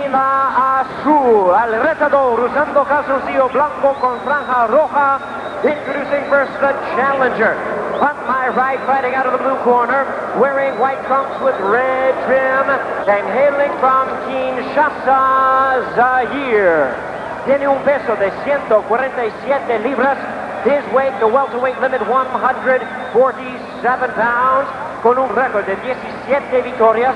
camisa azul. Al retador usando calzoncillo blanco con franja roja. Introducing first the challenger. On my right, fighting out of the blue corner, wearing white trunks with red trim, and hailing from Kinshasa, Zaire. Tiene un peso de 147 libras. His weight, the welterweight limit, 147 pounds, con un récord de 17 victorias,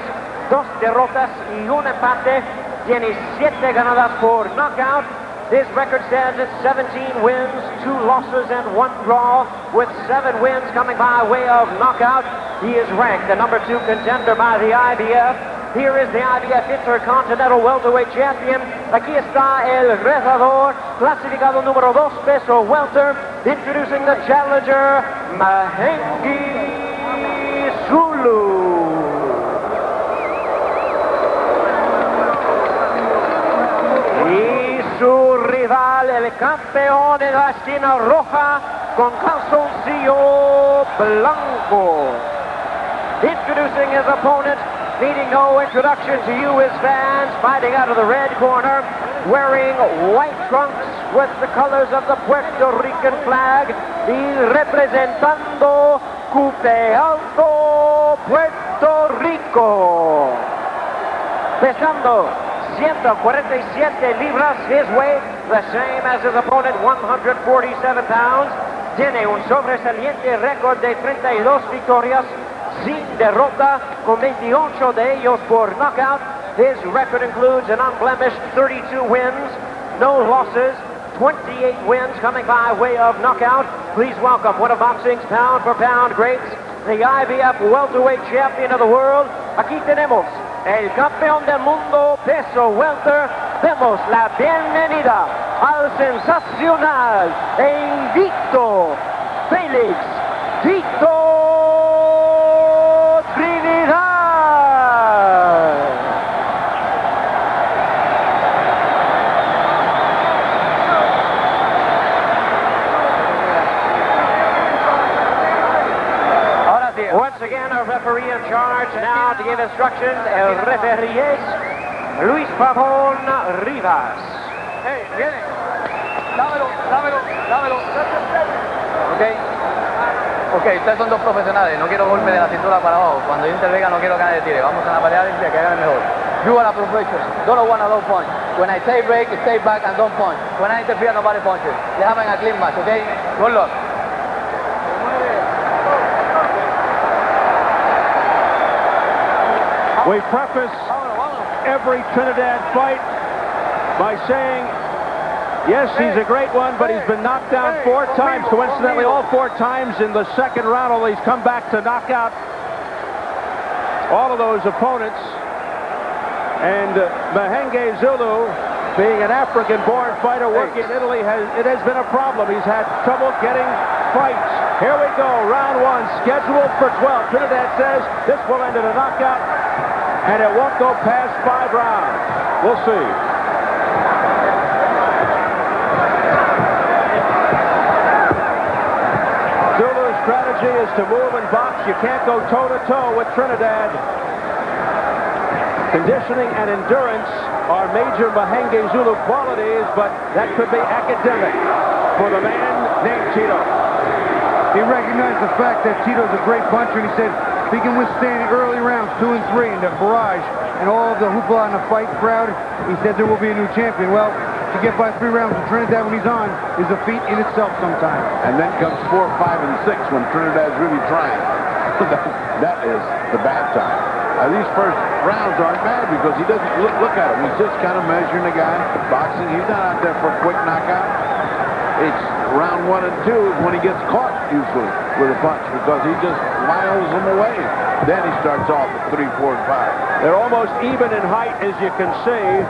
2 derrotas y un empate. Tiene 7 ganadas por knockout. His record stands at 17 wins, 2 losses, and 1 draw, with 7 wins coming by way of knockout. He is ranked the number 2 contender by the IBF. Here is the IBF Intercontinental Welterweight Champion. Aquí está el retador, clasificado número 2, peso welter, introducing the challenger, Mahenge Zulu. Su rival, el campeón en la esquina roja, con calzoncillo blanco. Introducing his opponent, needing no introduction to you, his fans, fighting out of the red corner, wearing white trunks with the colors of the Puerto Rican flag, y representando Cupe Alto, Puerto Rico. Pesando 147 libras, his weight, the same as his opponent, 147 pounds. Tiene un sobresaliente récord de 32 victorias, sin derrota, con 28 de ellos por knockout. His record includes an unblemished 32 wins, no losses, 28 wins coming by way of knockout. Please welcome one of boxing's pound-for-pound greats, the IBF welterweight champion of the world. Aquí tenemos el campeón del mundo peso welter. Demos la bienvenida al sensacional e invicto Felix Trinidad. Once again, our referee in charge now to give instructions. El referee es Luis Pavón Rivas. Hey, viene. Dámelo. Ok, ustedes son dos profesionales. No quiero golpe de la cintura para abajo. Cuando yo intervenga no quiero que nadie tire. Vamos a la pelea limpia, que hagan mejor. You are a professional. Don't want to don't punch. When I say break, stay back and don't punch. When I interfere, nobody punches. Déjame en a clean match, ok? Good luck. We preface every Trinidad fight by saying, yes, he's a great one, but he's been knocked down 4 times. Coincidentally, all 4 times in the second round, although he's come back to knock out all of those opponents. And Mahenge Zulu, being an African-born fighter working in Italy, it has been a problem. He's had trouble getting fights. Here we go, round 1, scheduled for 12. Trinidad says this will end in a knockout, and it won't go past 5 rounds. We'll see. Zulu's strategy is to move and box. You can't go toe-to-toe with Trinidad. Conditioning and endurance are major Mahenge Zulu qualities, but that could be academic for the man named Tito. He recognized the fact that Tito's a great puncher, and he said if he can withstand the early rounds 2 and 3 and the barrage and all of the hoopla in the fight crowd, he said there will be a new champion. Well, to get by 3 rounds with Trinidad when he's on is a feat in itself sometimes. And then comes 4, 5, and 6 when Trinidad's really trying. That is the bad time. These first rounds aren't bad because he doesn't look at him. He's just kind of measuring the guy, boxing. He's not out there for a quick knockout. It's round 1 and 2 is when he gets caught usually with a punch because he just miles them away. Then he starts off at 3, 4, and 5. They're almost even in height, as you can see.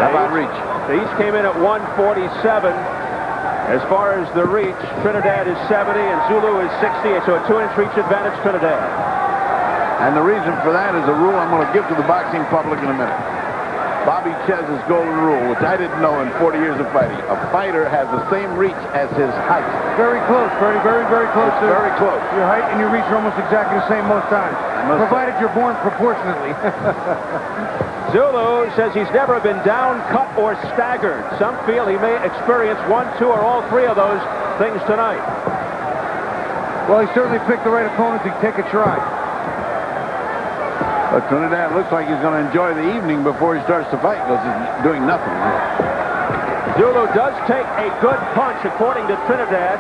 How about reach? They each came in at 147. As far as the reach, Trinidad is 70 and Zulu is 68, so a 2-inch reach advantage Trinidad. And the reason for that is a rule I'm going to give to the boxing public in a minute. Bobby Chez's golden rule, which I didn't know in 40 years of fighting. A fighter has the same reach as his height. Very close, very, very, very close. Very close. Your height and your reach are almost exactly the same most times. provided you're born proportionately. Zulu says he's never been down, cut, or staggered. Some feel he may experience one, two, or all three of those things tonight. Well, he certainly picked the right opponent to take a try. But Trinidad looks like he's going to enjoy the evening before he starts to fight because he's doing nothing here. Zulu does take a good punch, according to Trinidad.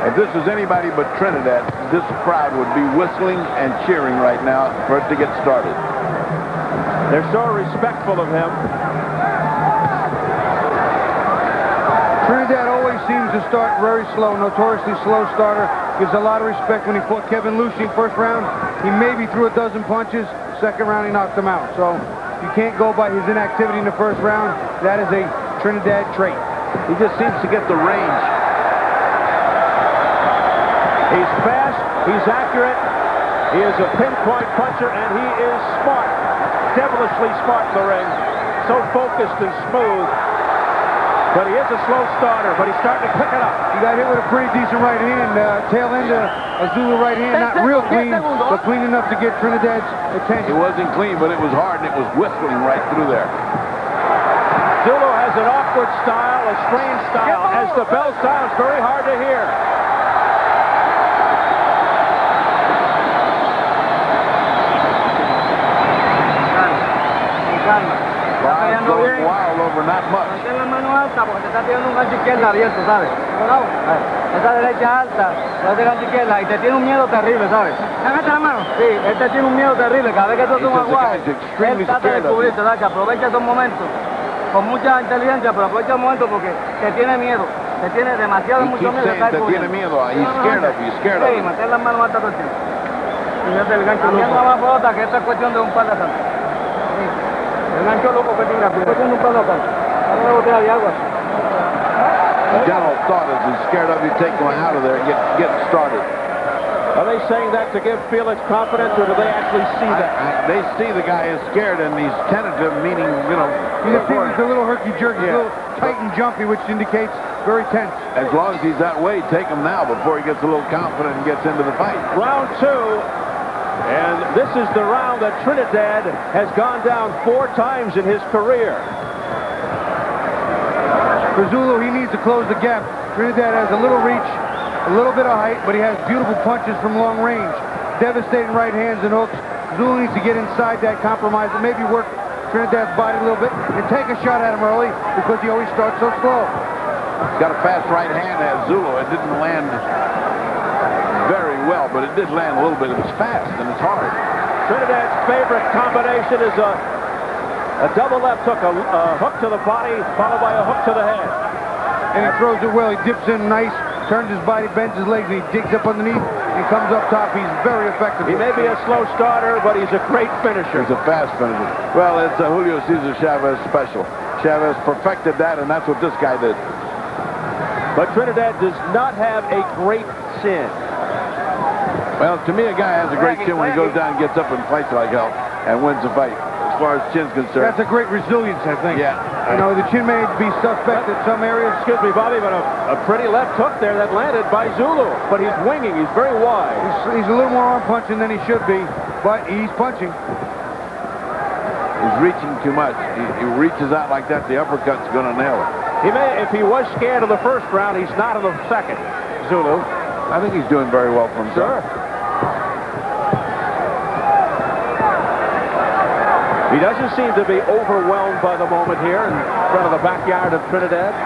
If this was anybody but Trinidad, this crowd would be whistling and cheering right now for it to get started. They're so respectful of him. Trinidad always seems to start very slow, notoriously slow starter. Gives a lot of respect. When he fought Kevin Lucy first round, he maybe threw a dozen punches. Second round, he knocked him out. So you can't go by his inactivity in the first round. That is a Trinidad trait. He just seems to get the range. He's fast, he's accurate, he is a pinpoint puncher, and he is smart. Devilishly smart in the ring. So focused and smooth. But he is a slow starter, but he's starting to pick it up. He got hit with a pretty decent right hand. Tail end of a Zulu right hand. Not real clean, but clean enough to get Trinidad's attention. It wasn't clean, but it was hard, and it was whistling right through there. Zulu has an awkward style, a strange style. As the bell sounds, very hard to hear. Going wild over not much. Mantén la mano alta porque te está tirando un gancho izquierda abierto, ¿sabes? Esa derecha alta, ese gancho izquierda y te tiene un miedo terrible, ¿sabes? Sácate la mano. Sí, este tiene un miedo terrible. Cada vez que tú haces un aguaje, él trata de cubrirte, ¿sabes? Que aprovecha esos momentos con mucha inteligencia, pero aprovecha el momento porque te tiene miedo. Te tiene demasiado mucho miedo. Te tiene miedo. He's scared of you, scared of you. Sí, mantén las manos altas todo el tiempo. Y no el gancho loco. No más pelota que esta es cuestión de un par de asaltos. El gancho loco que tenga, cuestión de un par de asaltos. Dame una botella de agua. The general thought is he's scared of you, take him out of there and get started. Are they saying that to give Felix confidence, or do they actually see that? They see the guy is scared and he's tentative, meaning, you know. He's a little herky-jerky, a little tight and jumpy, which indicates very tense. As long as he's that way, take him now before he gets a little confident and gets into the fight. Round two, and this is the round that Trinidad has gone down 4 times in his career. For Zulu, he needs to close the gap. Trinidad has a little reach, a little bit of height, but he has beautiful punches from long range. Devastating right hands and hooks. Zulu needs to get inside that compromise and maybe work Trinidad's body a little bit and take a shot at him early because he always starts so slow. He's got a fast right hand as Zulu. It didn't land very well, but it did land a little bit. It was fast and it's hard. Trinidad's favorite combination is a double left hook, a hook to the body, followed by a hook to the head. And he throws it well. He dips in nice, turns his body, bends his legs, and he digs up underneath and comes up top. He's very effective. He may be a slow starter, but he's a great finisher. He's a fast finisher. Well, it's a Julio Cesar Chavez special. Chavez perfected that, and that's what this guy did. But Trinidad does not have a great chin. Well, to me, a guy has a great chin when he goes down and gets up and fights like hell and wins the fight. As far as chin's concerned. That's a great resilience, I think. Yeah. You know, the chin may be suspect in some areas. Excuse me, Bobby, but a pretty left hook there that landed by Zulu. But he's winging. He's very wide. He's a little more arm punching than he should be, but he's punching. He's reaching too much. He reaches out like that, the uppercut's going to nail it. He may, if he was scared of the first round, he's not in the second. Zulu. I think he's doing very well for himself. Sure. He doesn't seem to be overwhelmed by the moment here in front of the backyard of Trinidad.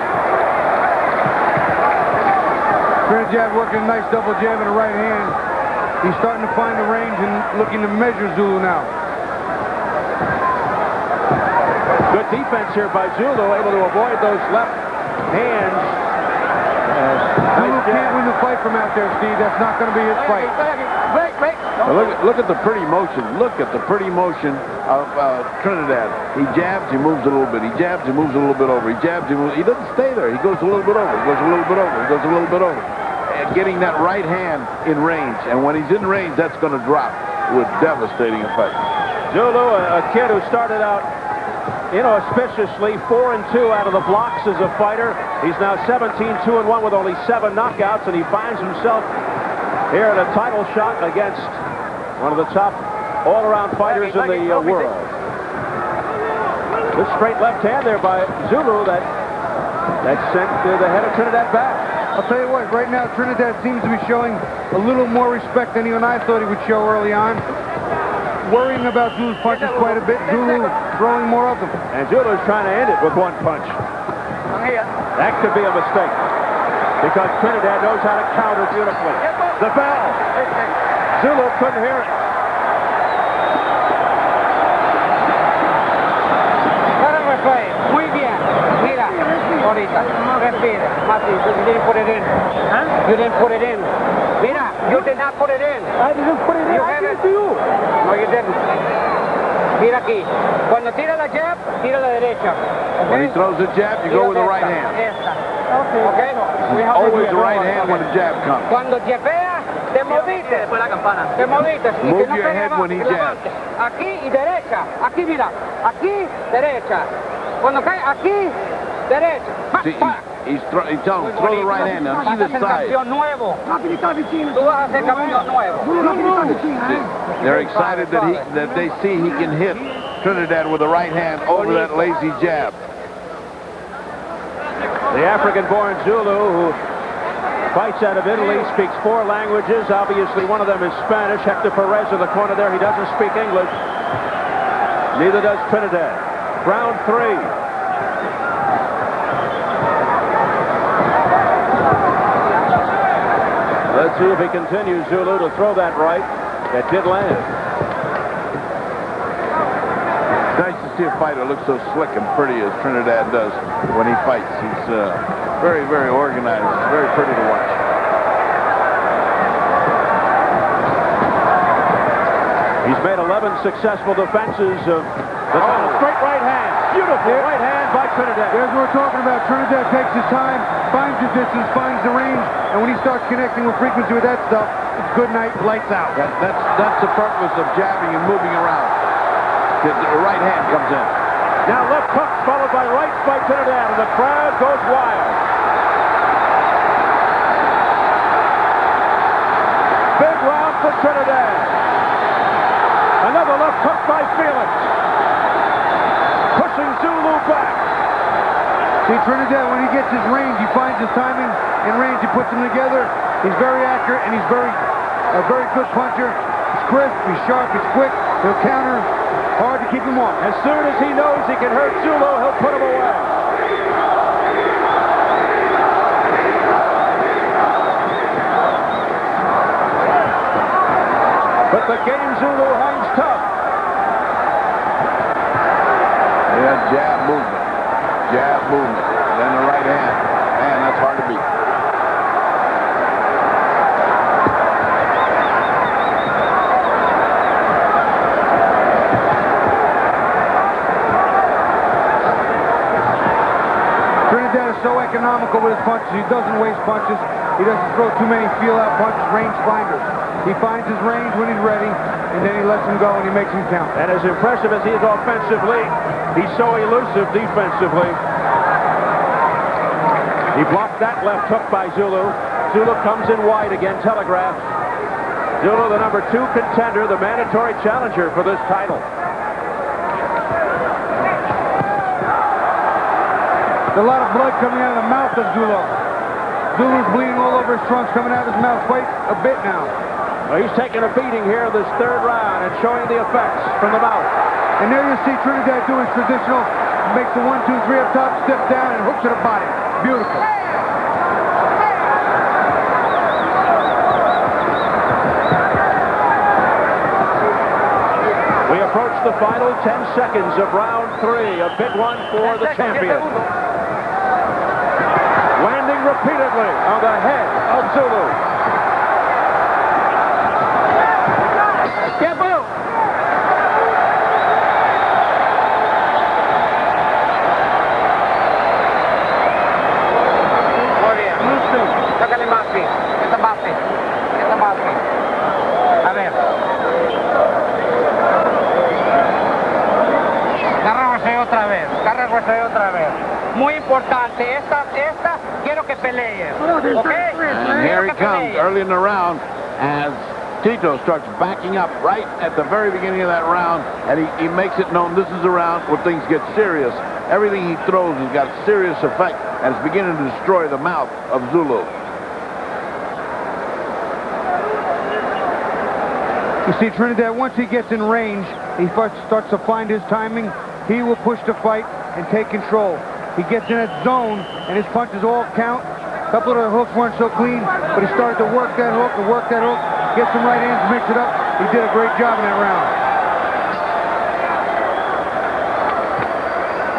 Trinidad working a nice double jab and a right hand. He's starting to find the range and looking to measure Zulu now. Good defense here by Zulu, able to avoid those left hands. Zulu can't win the fight from out there, Steve. That's not going to be his fight. Look at the pretty motion. Look at the pretty motion of Trinidad. He jabs, he moves a little bit. He jabs, he moves a little bit over. He jabs, he moves. He doesn't stay there. He goes a little bit over. He goes a little bit over. He goes a little bit over. And getting that right hand in range. And when he's in range, that's going to drop with devastating effect. Zulu, a kid who started out inauspiciously 4-2 out of the blocks as a fighter. He's now 17-2-1 with only 7 knockouts, and he finds himself here in a title shot against one of the top all-around fighters in the world. Good straight left hand there by Zulu that sent the head of Trinidad back. I'll tell you what, right now Trinidad seems to be showing a little more respect than even I thought he would show early on. Worrying about Zulu's punches quite a bit. Zulu throwing more of them. And Zulu's trying to end it with one punch. That could be a mistake because Trinidad knows how to counter beautifully. The bell. Zulu couldn't hear it. Muy bien. Mira, ahorita. Respire. Mati, you didn't put it in. Huh? You didn't put it in. Mira, you did not put it in. I didn't put it in. You have it. No, you didn't. Mira aquí. Cuando tira la jab, tira la derecha. Okay? When he throws a jab, you go with the right hand. Esta. Okay? Always the right hand when the jab comes. Cuando jabea, te moviste. Te moviste. Move your head when he jabs. Aquí y derecha. Aquí, mira. Aquí, derecha. Cuando cae, aquí, derecha. See, he's telling him, throw the right hand on either side. They're excited that they see he can hit Trinidad with the right hand over that lazy jab. The African-born Zulu, who fights out of Italy, speaks 4 languages. Obviously, one of them is Spanish. Hector Perez in the corner there. He doesn't speak English. Neither does Trinidad. Round 3. Let's see if he continues, Zulu, to throw that right. That did land. It's nice to see a fighter look so slick and pretty as Trinidad does when he fights. He's very, very organized. It's very pretty to watch. He's made 11 successful defenses of the straight right hand. Beautiful right hand by Trinidad. There's what we're talking about. Trinidad takes his time, finds the distance, finds the range, and when he starts connecting with frequency with that stuff, it's good night, lights out. That's the purpose of jabbing and moving around. The right hand comes in. Now left hook followed by rights by Trinidad, and the crowd goes wild. Big round for Trinidad. Another left hook by Felix. Pushing Zulu back. See, Trinidad, when he gets his range, he finds his timing and range. He puts them together. He's very accurate, and he's a very good puncher. He's crisp, he's sharp, he's quick. He'll counter. Hard to keep him off. As soon as he knows he can hurt Zulu, he'll put him away. But the game Zulu hangs tough. Yeah, jab movement. Jab movement. Then the right hand. Man, that's hard to beat. Trinidad is so economical with his punches. He doesn't waste punches. He doesn't throw too many feel-out punches, range finders. He finds his range when he's ready, and then he lets him go and he makes him count. And as impressive as he is offensively, he's so elusive defensively. He blocked that left hook by Zulu. Zulu comes in wide again, telegraphed. Zulu, the number 2 contender, the mandatory challenger for this title. There's a lot of blood coming out of the mouth of Zulu. Zulu's bleeding all over his trunks, coming out of his mouth quite a bit now. Well, he's taking a beating here in this 3rd round and showing the effects from the mouth. And there you see Trinidad doing his traditional, makes the 1, 2, 3 up top, steps down, and hooks to the body. Beautiful. We approach the final 10 seconds of round 3, a big one for the champion. Landing repeatedly on the head of Zulu. Muy importante, esta quiero que pelee. Okay? And here he comes early in the round as Tito starts backing up right at the very beginning of that round, and he makes it known this is a round where things get serious. Everything he throws has got serious effect, and it's beginning to destroy the mouth of Zulu. You see, Trinidad, once he gets in range, he starts to find his timing. He will push the fight and take control. He gets in that zone, and his punches all count. A couple of the hooks weren't so clean, but he started to work that hook and work that hook, get some right hands, mix it up. He did a great job in that round.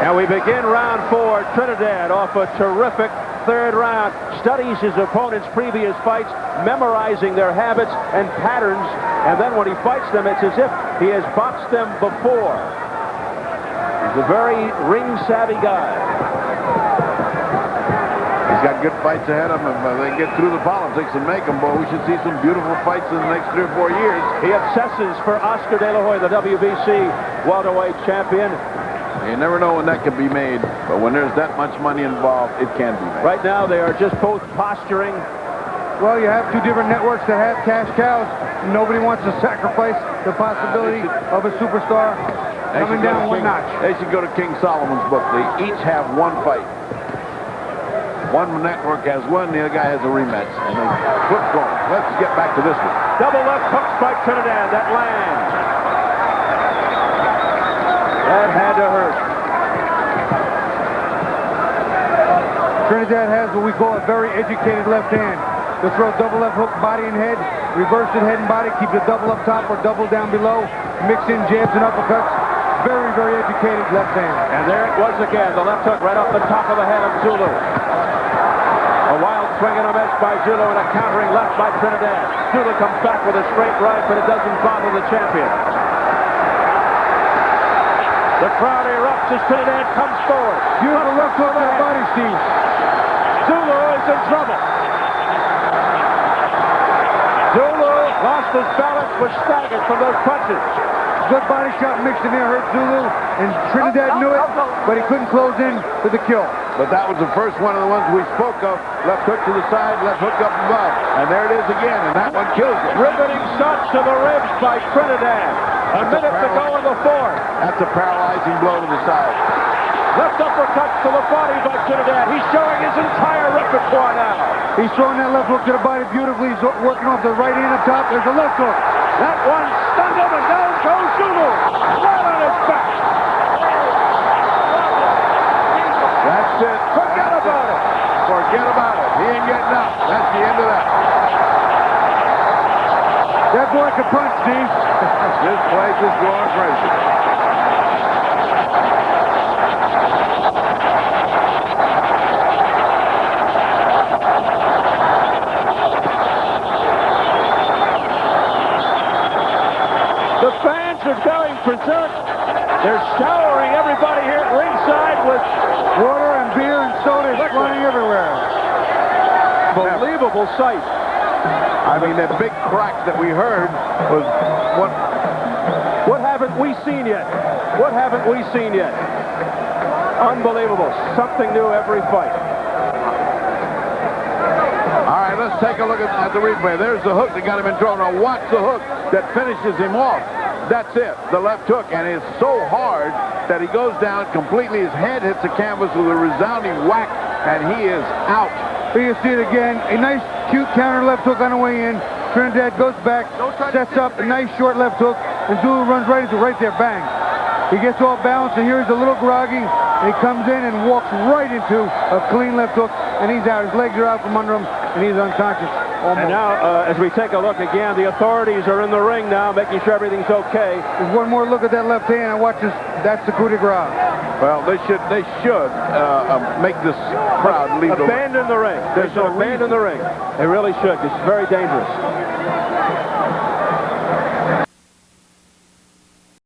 And we begin round 4. Trinidad off a terrific third round. Studies his opponent's previous fights, memorizing their habits and patterns. And then when he fights them, it's as if he has boxed them before. He's a very ring-savvy guy. He's got good fights ahead of him. If they get through the politics and make them, boy, we should see some beautiful fights in the next 3 or 4 years. He obsesses for Oscar De La Hoya, the WBC welterweight champion. You never know when that can be made, but when there's that much money involved, it can be made. Right now, they are just both posturing. Well, you have 2 different networks that have cash cows. Nobody wants to sacrifice the possibility of a superstar coming down one notch. They should go to King Solomon's book. They each have 1 fight. One network has 1, the other guy has a rematch, and they flip going. Let's get back to this one. Double left hooks by Trinidad. That lands. That had to hurt. Trinidad has what we call a very educated left hand. They'll throw double left hook, body and head, reverse it, head and body, keep the double up top or double down below, mix in jabs and uppercuts. Very, very educated left hand. And there it was again, the left hook right off the top of the head of Zulu. A wild swing and a miss by Zulu and a countering left by Trinidad. Zulu comes back with a straight right, but it doesn't bother the champion. The crowd erupts as Trinidad comes forward. Beautiful left hook to the body, Steve. Zulu is in trouble. Zulu lost his balance, was staggered from those punches. Good body shot mixed in there, hurt Zulu, and Trinidad knew it, but he couldn't close in to the kill. But that was the first one of the ones we spoke of. Left hook to the side, left hook up above. And there it is again, and that one kills it. Riveting shots to the ribs by Trinidad. A minute to go in the 4th. That's a paralyzing blow to the side. Left uppercut to the body by Trinidad. He's showing his entire repertoire now. He's throwing that left hook to the body beautifully. He's working off the right hand up top. There's a left hook. That one stunned him, and down goes Zulu. Right on his back. That's it. Forget about it. Forget about it. He ain't getting up. That's the end of that. That boy can punch, Steve. This place is going crazy. The fans are going berserk. They're showering everybody here at ringside with Water and beer and soda flying everywhere. unbelievable sight. I mean, that big crack that we heard was what... What haven't we seen yet? What haven't we seen yet? Unbelievable. Something new every fight. All right, let's take a look at the replay. There's the hook that got him in trouble. Now watch the hook that finishes him off. That's it, the left hook, and it's so hard that he goes down completely. His head hits the canvas with a resounding whack, and he is out. Here you see it again. A nice, cute counter left hook on the way in. Trinidad goes back, sets up a nice short left hook, and Zulu runs right into it, right there, bang. He gets all balanced, and here he's a little groggy, and he comes in and walks right into a clean left hook, and he's out. His legs are out from under him, and he's unconscious. Almost. And now, as we take a look again, the authorities are in the ring now, making sure everything's okay. There's one more look at that left hand, and watch this. That's the coup de grace. Well, they should make this crowd leave abandon the ring. They should abandon the ring. They really should. It's very dangerous.